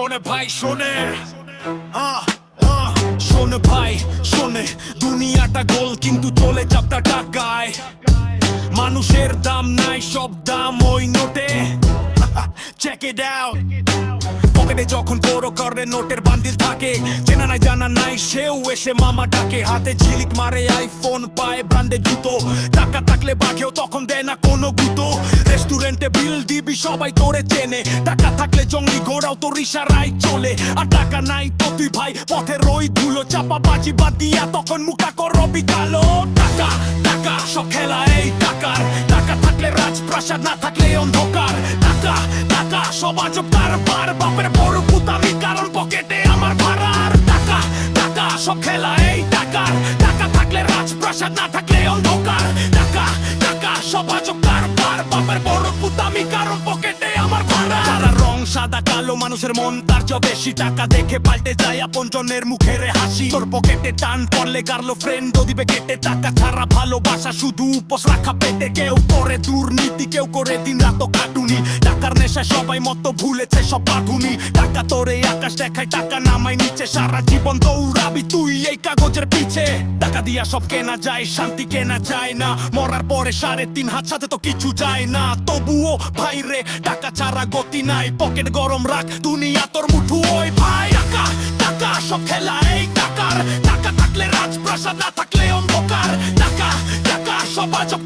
শোনে ভাই শোনে, শোনে ভাই শোনে, দুনিয়াটা গোল কিন্তু চলে চাপটা টাকায়। মানুষের দাম নাই, সব দাম ওই নোটে। Check it out. পকেটে যখন বড় করে নোটের বান্ডিল থাকে, চেনা নাই জানা নাই সেও এসে মামা ডাকে। হাতে ঝিলিক মারে আইফোন, পায়ে ব্র্যান্ডের জুতো। টাকা থাকলে বাঘেও তখন দেয় না কোনো গুতো। রেস্টুরেন্টে বিল দিবি সবাই তোরে চেনে। টাকা থাকলে জঙ্গলি ঘোড়াও তোর ইশারায় চলে। আর টাকা নাই তো তুই ভাই পথের ওই ধুলো। চাপা বাজি বাদ দিয়া তখন মুখা করবি কালো। টাকা টাকা সব খেলা এই টাকার। টাকা থাকলে রাজপ্রাসাদ, না থাকলে অন্ধকার। টাকা টাকা সব আজব কারবার। বাপের বড় পুতামি কারণ পকেটে আমার ভাড়ার। টাকা টাকা সব খেলা এই টাকার। টাকা থাকলে রাজপ্রাসাদ, না থাকলে অন্ধকার। টাকা টাকা সব আজব কারবার। বাপের বড় পুতামি কারণ পকেটে আমার ভাড়া। যারা রং সাদা কালো, মানুষের মন তার চেয়ে বেশি। টাকা দেখে পাল্টে যায় আপনজনের মুখের হাসি। তোর পকেটে টান পড়লে গার্লো ফ্রেন্ড দিবে কেটে। টাকা ছাড়া ভালোবাসা শুধু উপোস রাখা পেটে। কেউ করে দুর্নীতি, কেউ করে দিন রাত কাটুনি। টাকার নেশা সবাই মতো ভুলেছে সব বাঁধুনি। টাকা তোরে আকাশ দেখায়, টাকা নামায় নিচে। সারা জীবন দৌড়াবি তুই এই কাগজের পিছে। টাকা দিয়া সব কেনা যায়, শান্তি কেনা যায় না। মরার পরে 3.5 হাত সাথে তো কিছু যায় না। তবুও ভাই রে টাকা ছাড়া গতি নাই। পকেট গরম রাখ, দুনিয়া তোর মুঠো ওই ভাই। টাকা টাকা সব খেলা এই টাকার। টাকা থাকলে রাজপ্রাসাদ, না থাকলে অন্ধকার। টাকা টাকা সব আজব